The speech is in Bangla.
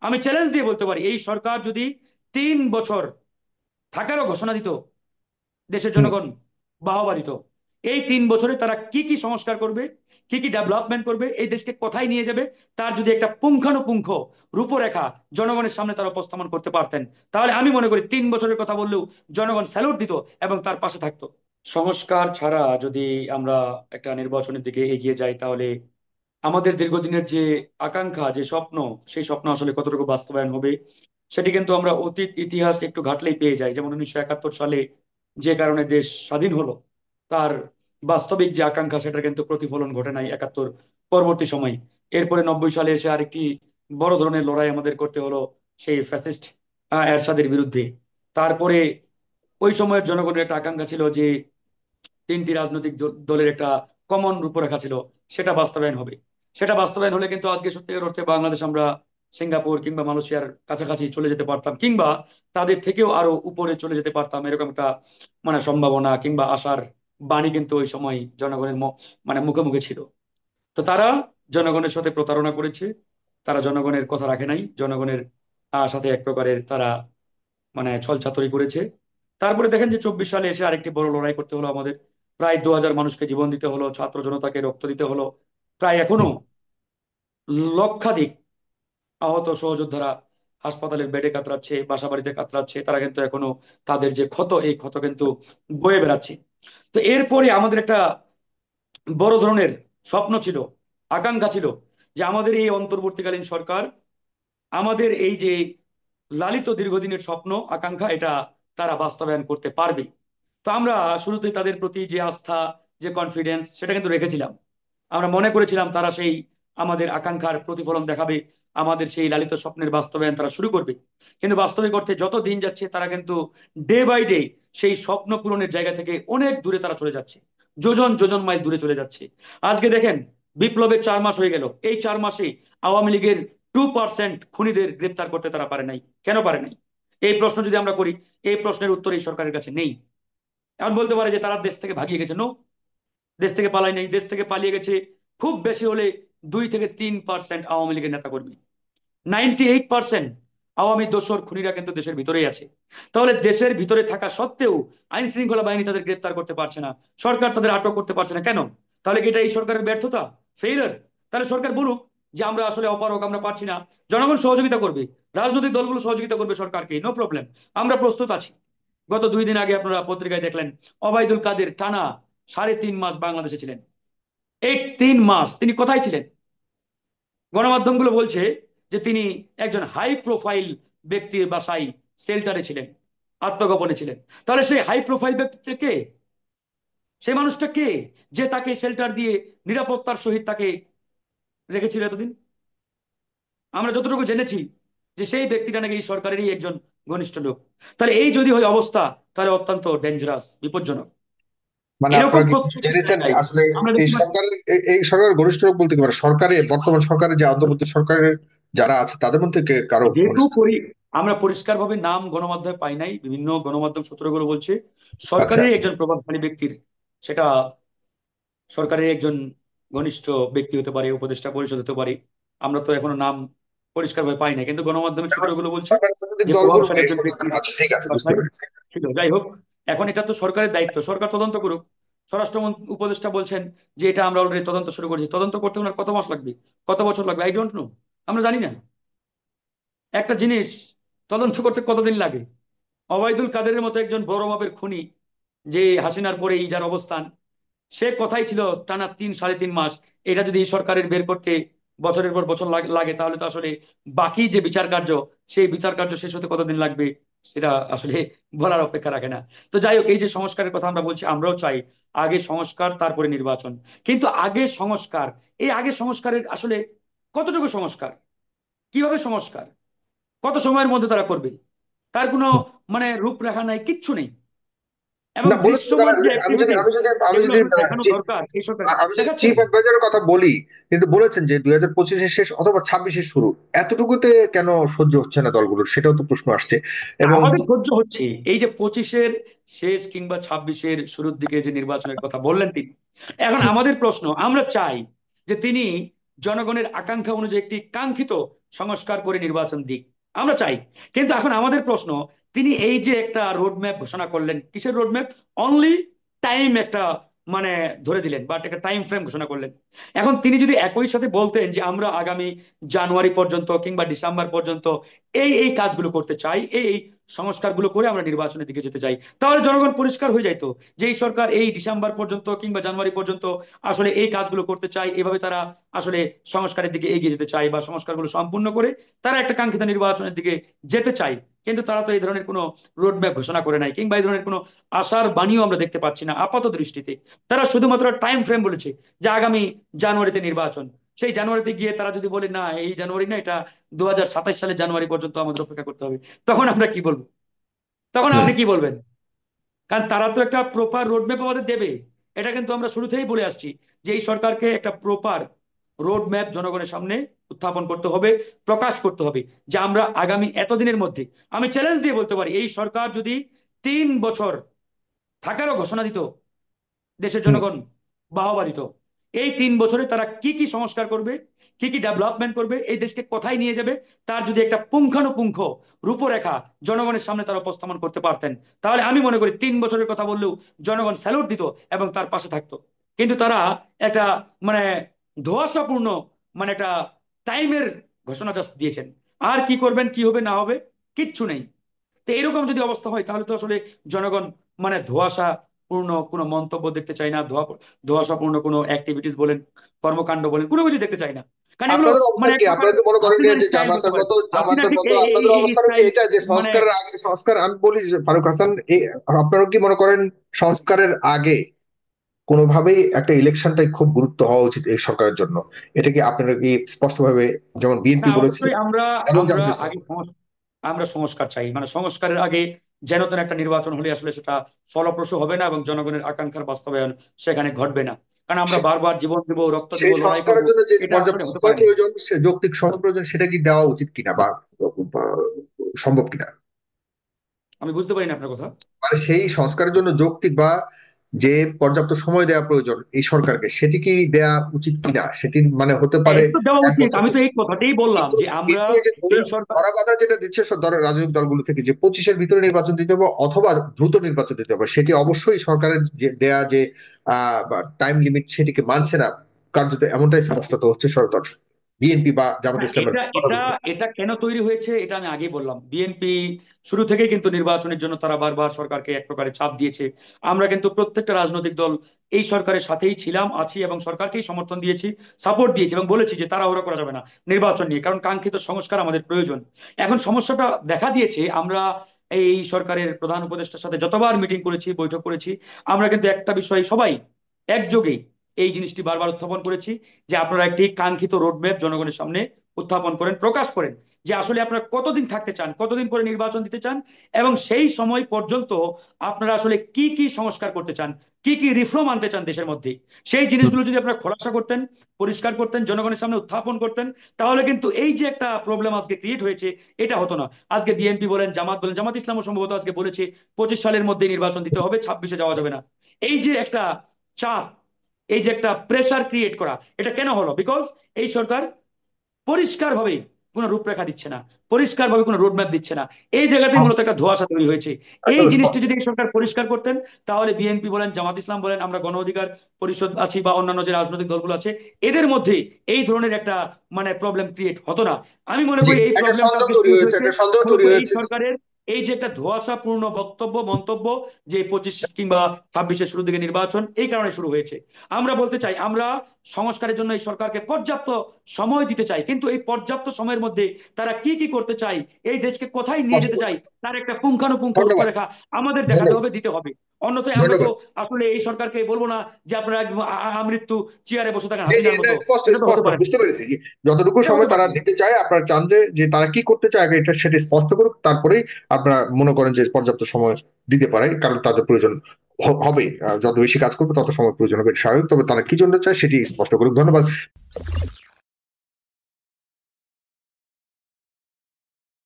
আমি চ্যালেঞ্জ দিয়ে বলতে পারি, এই সরকার যদি 3 বছর থাকারও ঘোষণা দিত, দেশের হুম। জনগণ বাহবা দিত। এই 3 বছরে তারা কি কি সংস্কার করবে, কি কি ডেভেলপমেন্ট করবে, এই দেশকে কোথায় নিয়ে যাবে, তার যদি একটা পুঙ্খানুপুঙ্খ রূপরেখা জনগণের সামনে তারা উপস্থাপন করতে পারতেন, তাহলে আমি মনে করি 3 বছরের কথা বললেও জনগণ স্যালুট দিত এবং তার পাশে থাকতো। সংস্কার ছাড়া যদি আমরা একটা নির্বাচনের দিকে এগিয়ে যাই, তাহলে আমাদের দীর্ঘদিনের যে আকাঙ্ক্ষা, যে স্বপ্ন, সেই স্বপ্ন আসলে কতটুকু বাস্তবায়ন হবে সেটি কিন্তু আমরা অতীত ইতিহাস একটু ঘাটলেই পেয়ে যাই। যেমন 1971 সালে যে কারণে দেশ স্বাধীন হলো, তার বাস্তবিক যে আকাঙ্ক্ষা সেটা কিন্তু প্রতিফলন ঘটে নাই 71 পরবর্তী সময়। এরপরে 90 সালে এসে আরেকটি বড় ধরনের লড়াই আমাদের করতে হলো সেই ফ্যাসিস্ট এরশাদের বিরুদ্ধে। তারপরে ওই সময়ের জনগণের একটা আকাঙ্ক্ষা ছিল যে তিনটি রাজনৈতিক দলের একটা কমন রূপরেখা ছিল, সেটা বাস্তবায়ন হবে। সেটা বাস্তবায়ন হলে কিন্তু আজকে সত্যিকার অর্থে বাংলাদেশ আমরা সিঙ্গাপুর কিংবা মালয়েশিয়ার কাছাকাছি চলে যেতে পারতাম, কিংবা তাদের থেকেও আরো উপরে চলে যেতে পারতাম, এরকম একটা মানে সম্ভাবনা কিংবা আশার বাণী কিন্তু ওই সময় জনগণের মানে মুখে মুখে ছিল। তো তারা জনগণের সাথে প্রতারণা করেছে, তারা জনগণের কথা রাখে নাই, জনগণের সাথে এক প্রকারের তারা মানে ছলচাতুরি করেছে। তারপরে দেখেন যে 24 সালে এসে আরেকটি বড় লড়াই করতে হলো আমাদের। প্রায় 2000 মানুষকে জীবন দিতে হলো, ছাত্র জনতাকে রক্ত দিতে হলো। প্রায় এখনো হুম। লক্ষাধিক আহত সহযোদ্ধারা হাসপাতালের বেডে কাতরাচ্ছে, বাসা বাড়িতে কাতরাচ্ছে, তারা কিন্তু এখনো তাদের যে ক্ষত, এই ক্ষত কিন্তু বয়ে বেড়াচ্ছে। তো এরপরে আমাদের একটা বড় ধরনের স্বপ্ন ছিল, আকাঙ্ক্ষা ছিল, যে আমাদের এই অন্তর্বর্তীকালীন সরকার আমাদের এই যে লালিত দীর্ঘদিনের স্বপ্ন আকাঙ্ক্ষা, এটা তারা বাস্তবায়ন করতে পারবে। তো আমরা শুরুতেই তাদের প্রতি যে আস্থা, যে কনফিডেন্স, সেটা কিন্তু রেখেছিলাম। আমরা মনে করেছিলাম তারা সেই আমাদের আকাঙ্ক্ষার প্রতিফলন দেখাবে, আমাদের সেই লালিত স্বপ্নের বাস্তবায়ন তারা শুরু করবে। কিন্তু বাস্তবিক অর্থে যত দিন যাচ্ছে তারা কিন্তু ডে বাই ডে সেই স্বপ্ন পূরণের জায়গা থেকে অনেক দূরে তারা চলে যাচ্ছে, যোজন যোজন মাইল দূরে চলে যাচ্ছে। আজকে দেখেন, বিপ্লবের 4 মাস হয়ে গেল, এই 4 মাসে আওয়ামী লীগের 2% খুনিদের গ্রেপ্তার করতে তারা পারে নাই। কেন পারে নাই? এই প্রশ্ন যদি আমরা করি, এই প্রশ্নের উত্তর এই সরকারের কাছে নেই। এখন বলতে পারে যে তারা দেশ থেকে ভাগিয়ে গেছে। নো, দেশ থেকে পালাই নাই, দেশ থেকে পালিয়ে গেছে খুব বেশি হলে 2 থেকে 3% আওয়ামী লীগের নেতাকর্মী। 98% আওয়ামী দোসর খুনিরা কিন্তু দেশের ভিতরেই আছে। তাহলে দেশের ভিতরে থাকা সত্ত্বেও আইন শৃঙ্খলা বাহিনী তাদের গ্রেপ্তার করতে পারছে না, সরকার তাদের আটক করতে পারছে না, কেন? তাহলে কি এটা এই সরকারের ব্যর্থতা, ফেইলার? তাহলে সরকার বলুক যে আমরা আসলে অপারগ, আমরা পারছি না। জনগণ সহযোগিতা করবে, রাজনৈতিক দলগুলো সহযোগিতা করবে সরকারকে, নো প্রবলেম, আমরা প্রস্তুত আছি। গত 2 দিন আগে আপনারা পত্রিকায় দেখলেন, অবায়দুল কাদের টানা 3.5 মাস বাংলাদেশে ছিলেন। এই 3 মাস তিনি কোথায় ছিলেন? গণমাধ্যমগুলো বলছে যে তিনি একজন হাই প্রোফাইল ব্যক্তির বাসায় শেল্টারে ছিলেন, আত্মগোপনে ছিলেন। তাহলে সেই হাই প্রোফাইল ব্যক্তিটা কে? সেই মানুষটা কে, যে তাকে শেল্টার দিয়ে নিরাপত্তার সহিত তাকে রেখেছিল এতদিন? আমরা যতটুকু জেনেছি যে সেই ব্যক্তিটা নাকি এই সরকারেরই একজন ঘনিষ্ঠ লোক। তাহলে এই যদি হয় অবস্থা, তাহলে অত্যন্ত ডেঞ্জারাস, বিপজ্জনক। মানে এরকম আপনারা কি প্রত্যেকটি জেনেছেন জায়গায় আসলে আমরা এই দেখতে পাচ্ছি। সরকারের এই সরকারের ঘনিষ্ঠ লোক বলতে কি পারে, সরকারের বর্তমান সরকারের যে অন্তর্বর্তী সরকারের যারা আছে তাদের মধ্যে কারো যেহেতু ঘনিষ্ঠ? আমরা পরিষ্কারভাবে নাম গণমাধ্যমে পাই নাই, বিভিন্ন গণমাধ্যম সূত্রগুলো বলছে আচ্ছা। সরকারের একজন প্রভাবশালী ব্যক্তির, সেটা সরকারের একজন ঘনিষ্ঠ ব্যক্তি হতে পারে, উপদেষ্টা পরিষদ হতে পারে। আমরা তো এখনো নাম পরিষ্কারভাবে পাই না, কিন্তু গণমাধ্যমের তারপর সূত্রগুলো বলছে তারপর রাজনৈতিক যে প্রভাবশালী দলগুলোকে একজন সমর্থন, ব্যক্তির আচ্ছা ঠিক আছে, বুঝতে বাসায় পেরেছি। ছিল। যাই হোক, এখন এটা তো সরকারের দায়িত্ব, সরকার তদন্ত করুক। স্বরাষ্ট্র উপদেষ্টা বলছেন যে এটা আমরা অলরেডি তদন্ত শুরু করেছি। তদন্ত করতে ওনার কত মাস লাগবে, কত বছর লাগবে, আই ডোন্ট নো, আমরা জানি না। একটা জিনিস তদন্ত করতে কতদিন লাগে? অবায়দুল কাদেরের মতো একজন বড় মাপের খুনি, যে হাসিনার পরে এই যার অবস্থান, সে কথাই ছিল টানা 3 সাড়ে 3 মাস। এটা যদি এই সরকারের বের করতে বছরের পর বছর লাগে, তাহলে তো আসলে বাকি যে বিচার কার্য, সেই বিচার কার্য শেষ হতে কতদিন লাগবে সেটা আসলে বলার অপেক্ষা রাখে না। তো যাই হোক, এই যে সংস্কারের কথা আমরা বলছি, আমরাও চাই আগে সংস্কার তারপরে নির্বাচন। কিন্তু আগে সংস্কার, এই আগে সংস্কারের আসলে কতটুকু সংস্কার, কিভাবে সংস্কার, কত সময়ের মধ্যে তারা করবে, তার কোনো মানে রূপরেখা নাই, কিচ্ছু নেই। এবং না, বলেছে তো তারা। দৃশ্যমান যে আমি যদি অ্যাক্টিভিটি, আমি যদি আমি যেগুলো যদি আসলে দেখানো দরকার এই সরকার আমি যদি দেখাচ্ছে চিফ না। অ্যাডভাইজারের কথা বলি, কিন্তু বলেছেন যে 2025-এর শেষ অথবা 26-এর শুরু, এতটুকুতে কেন সহ্য হচ্ছে না দলগুলোর, সেটাও তো প্রশ্ন আসছে। এবং আমাদের সহ্য হচ্ছে, এই যে 25-এর শেষ কিংবা 26-এর শুরুর দিকে যে নির্বাচনের কথা বললেন তিনি, এখন আমাদের প্রশ্ন, আমরা চাই যে তিনি জনগণের আকাঙ্ক্ষা অনুযায়ী একটি কাঙ্ক্ষিত সংস্কার করে নির্বাচন দিক, আমরা চাই। কিন্তু এখন আমাদের প্রশ্ন, তিনি এই যে একটা রোড ম্যাপ ঘোষণা করলেন, কিসের রোড ম্যাপ? অনলি টাইম একটা মানে ধরে দিলেন, বাট একটা টাইম ফ্রেম ঘোষণা করলেন। এখন তিনি যদি একই সাথে বলতেন যে আমরা আগামী জানুয়ারি পর্যন্ত কিংবা ডিসেম্বর পর্যন্ত এই এই কাজগুলো করতে চাই, এই এই সংস্কারগুলো করে আমরা নির্বাচনের দিকে যেতে চাই, তাহলে জনগণ পরিষ্কার হয়ে যাইতো যে এই সরকার এই ডিসেম্বর পর্যন্ত কিংবা জানুয়ারি পর্যন্ত আসলে এই কাজগুলো করতে চায়, এভাবে তারা আসলে সংস্কারের দিকে এগিয়ে যেতে চায় বা সংস্কারগুলো সম্পূর্ণ করে তারা একটা কাঙ্ক্ষিত নির্বাচনের দিকে যেতে চায়। কিন্তু তারা তো এই ধরনের কোনো রোড ম্যাপ ঘোষণা করে নাই, কিংবা এই ধরনের কোনো আশার বাণীও আমরা দেখতে পাচ্ছি না আপাত দৃষ্টিতে। তারা শুধুমাত্র টাইম ফ্রেম বলেছে যে আগামী জানুয়ারিতে নির্বাচন। সেই জানুয়ারিতে গিয়ে তারা যদি বলে না এই জানুয়ারি না, এটা 2027 সালের জানুয়ারি পর্যন্ত আমাদের অপেক্ষা করতে হবে, তখন আমরা কি বলবো? তখন হুম। আপনি কি বলবেন? কারণ তারা তো একটা প্রপার রোডম্যাপ আমাদের দেবে। এটা কিন্তু আমরা শুরুতেই বলে আসছি যে এই সরকারকে একটা প্রপার রোডম্যাপ জনগণের সামনে উত্থাপন করতে হবে, প্রকাশ করতে হবে যে আমরা আগামী এতদিনের মধ্যে, আমি চ্যালেঞ্জ দিয়ে বলতে পারি, এই সরকার যদি 3 বছর থাকারও ঘোষণা দিত, দেশের হুম। জনগণ বাহবা দিত। এই 3 বছরে তারা কি কি সংস্কার করবে, কি কি ডেভেলপমেন্ট করবে, এই দেশকে কোথায় নিয়ে যাবে, তার যদি একটা পুঙ্খানুপুঙ্খ রূপরেখা জনগণের সামনে তারা উপস্থাপন করতে পারতেন, তাহলে আমি মনে করি 3 বছরের কথা বললেও জনগণ স্যালুট দিত এবং তার পাশে থাকতো। কিন্তু তারা একটা মানে ধোঁয়াশাপূর্ণ একটা টাইমের ঘোষণা জাস্ট দিয়েছেন। আর কি করবেন, কি হবে না হবে, কিচ্ছু নেই। তো এরকম যদি অবস্থা হয় তাহলে তো আসলে জনগণ ধোঁয়াশা পূর্ণ কোনো মন্তব্য দেখতে চাই না, ধোঁয়াশাপূর্ণ কোনো অ্যাক্টিভিটিস বলেন, কর্মকাণ্ড বলেন, কোনো কিছু দেখতে চাই না। কারণ এগুলো আপনাদের অবস্থান এক কি? প্রকার আপনারা কি মনে করেন হাসিনার যে স্টাইল বলতে জামাতের পারেন। মতো, হাসিনা ঠিক আপনাদের এই অবস্থান কি স্টাইল এটা যে মানে সংস্কারের আগে সংস্কার, আমি বলি যে ফারুক হাসান, আপনারা কি মনে করেন সংস্কারের আগে কোনোভাবেই একটা ইলেকশনটাই খুব গুরুত্ব হওয়া উচিত এই সরকারের জন্য? এটা কি আপনারা কি স্পষ্টভাবে, যেমন না, বিএনপি বলেছে অবশ্যই আমরা এবং আমরা জামাত আগে ইসলাম? আমরা সংস্কার চাই, সংস্কারের আগে যেন তেন একটা নির্বাচন হলে আসলে সেটা ফলপ্রসূ হবে না এবং জনগণের আকাঙ্ক্ষার বাস্তবায়ন সেখানে ঘটবে না। কারণ আমরা বারবার জীবন দিব, রক্ত দিব, সেই লড়াই করব, সংস্কারের জন্য যে এটা পর্যাপ্ত আসলে হতে সময় পারে না। প্রয়োজন, সে যৌক্তিক সময় প্রয়োজন, সেটা কি দেওয়া উচিত কিনা বা সম্ভব কিনা? আমি বুঝতে পারি না আপনার কথা। মানে সেই সংস্কারের জন্য যৌক্তিক বা যে পর্যাপ্ত সময় দেওয়া প্রয়োজন এই সরকারকে, সেটি কি দেয়া উচিত কিনা, সেটি মানে হতে হ্যাঁ, পারে এটা তো দেওয়া এক উচিত, বছর আমি দু তো এই বছর। কথাটাই বললাম কিন্তু যে আমরা কিন্তু এই যে এই সরকার। ধরা বাধা যেটা দিচ্ছে সব রাজনৈতিক দলগুলো থেকে, যে 25-এর ভিতরে নির্বাচন দিতে হবে অথবা দ্রুত নির্বাচন দিতে হবে, সেটি অবশ্যই সরকারের যে দেয়া যে টাইম লিমিট সেটিকে মানছে না। কার্যত এমনটাই স্পষ্টত হচ্ছে সরকার, বিএনপি বা জামাত না, ইসলামের এটা এটা কথাগুলো থেকে। এটা কেন তৈরি হয়েছে এটা আমি আগেই বললাম। বিএনপি শুরু থেকেই কিন্তু নির্বাচনের জন্য তারা বারবার সরকারকে এক প্রকারে চাপ দিয়েছে। আমরা কিন্তু প্রত্যেকটা রাজনৈতিক দল এই সরকারের সাথেই ছিলাম, আছি এবং সরকারকেই সমর্থন দিয়েছি, সাপোর্ট দিয়েছি এবং বলেছি যে তাড়াহুড়া করা যাবে না নির্বাচন নিয়ে, কারণ কাঙ্ক্ষিত সংস্কার আমাদের প্রয়োজন। এখন সমস্যাটা দেখা দিয়েছে, আমরা এই সরকারের প্রধান উপদেষ্টার সাথে যতবার মিটিং করেছি, বৈঠক করেছি, আমরা কিন্তু একটা বিষয় সবাই একযোগেই এই জিনিসটি বারবার উত্থাপন করেছি যে আপনারা একটি কাঙ্ক্ষিত রোডম্যাপ জনগণের সামনে উত্থাপন করেন, প্রকাশ করেন যে আসলে আপনারা কতদিন থাকতে চান, কতদিন পরে নির্বাচন দিতে চান, এবং সেই সময় পর্যন্ত আপনারা আসলে কি কি সংস্কার করতে চান, কি কি রিফর্ম আনতে চান দেশের মধ্যে। সেই হুম। জিনিসগুলো যদি আপনারা খোলাসা করতেন, পরিষ্কার করতেন, জনগণের সামনে উত্থাপন করতেন, তাহলে কিন্তু এই যে একটা প্রবলেম আজকে ক্রিয়েট হয়েছে এটা হতো না। আজকে বিএনপি বলেন, জামাত বলেন, জামাত ইসলামও সম্ভবত আজকে বলেছে 25 সালের মধ্যে নির্বাচন দিতে হবে, 26-এ যাওয়া যাবে না। এই যে একটা চাপ, এই যে একটা প্রেসার ক্রিয়েট করা, এটা কেন হলো? বিকজ এই সরকার পরিষ্কারভাবে কোনো রূপরেখা দিচ্ছে না, পরিষ্কারভাবে কোনো রোডম্যাপ দিচ্ছে না। এই জায়গাতেই মূলত একটা ধোঁয়াশা তৈরি হয়েছে। এই একেবারে জিনিসটি স্পষ্ট। যদি এই সরকার পরিষ্কার করতেন, তাহলে বিএনপি বলেন, জামাত ইসলাম বলেন, আমরা গণ অধিকার পরিষদ আছি বা অন্যান্য যে রাজনৈতিক দলগুলো আছে, এদের মধ্যে এই ধরনের একটা প্রবলেম ক্রিয়েট হতো না। আমি মনে জি, করি এই একটা প্রবলেমটা সন্দেহ আজকে তৈরি ক্রিয়েট হয়েছে, হয়েছে একটা সন্দেহ মূলত তৈরি এই হয়েছে। সরকারের এই যে একটা ধোঁয়াশাপূর্ণ বক্তব্য মন্তব্য, যে 25 কিংবা 26-এর শুরু দিকে নির্বাচন, এই কারণে শুরু হয়েছে। আমরা বলতে চাই, আমরা সংস্কারের জন্য এই সরকারকে পর্যাপ্ত সময় দিতে চাই, কিন্তু এই পর্যাপ্ত সময়ের মধ্যে তারা কি কি করতে চায়, এই দেশকে কোথায় নিয়ে স্পষ্ট যেতে করে। চায়, তার একটা পুঙ্খানুপুঙ্খ ধন্যবাদ। রূপরেখা আমাদের দেখাতে ধন্যবাদ। হবে, দিতে হবে। অন্যথায় আমরা তো ধন্যবাদ। আসলে এই সরকারকে বলবো না যে আপনারা একদম আমৃত্যু চেয়ারে বসে থাকেন জি জি, হাসিনার এটা মতো। স্পষ্ট এটা তো হতে স্পষ্ট পারে না, বুঝতে পেরেছি যে যতটুকু এটা হতে সময় পারে তারা না। দিতে চায়, আপনারা চান যে যে তারা কি করতে চায় আগে এটা সেটা স্পষ্ট করুক, তারপরেই আপনারা মনে করেন যে পর্যাপ্ত সময় দিতে পারে, কারণ তাদের প্রয়োজন হবে। যত বেশি কাজ করবে তত সময় প্রয়োজন হবে, এটা স্বাভাবিক। তবে তারা কি জন্য চায় সেটি স্পষ্ট করুক। ধন্যবাদ।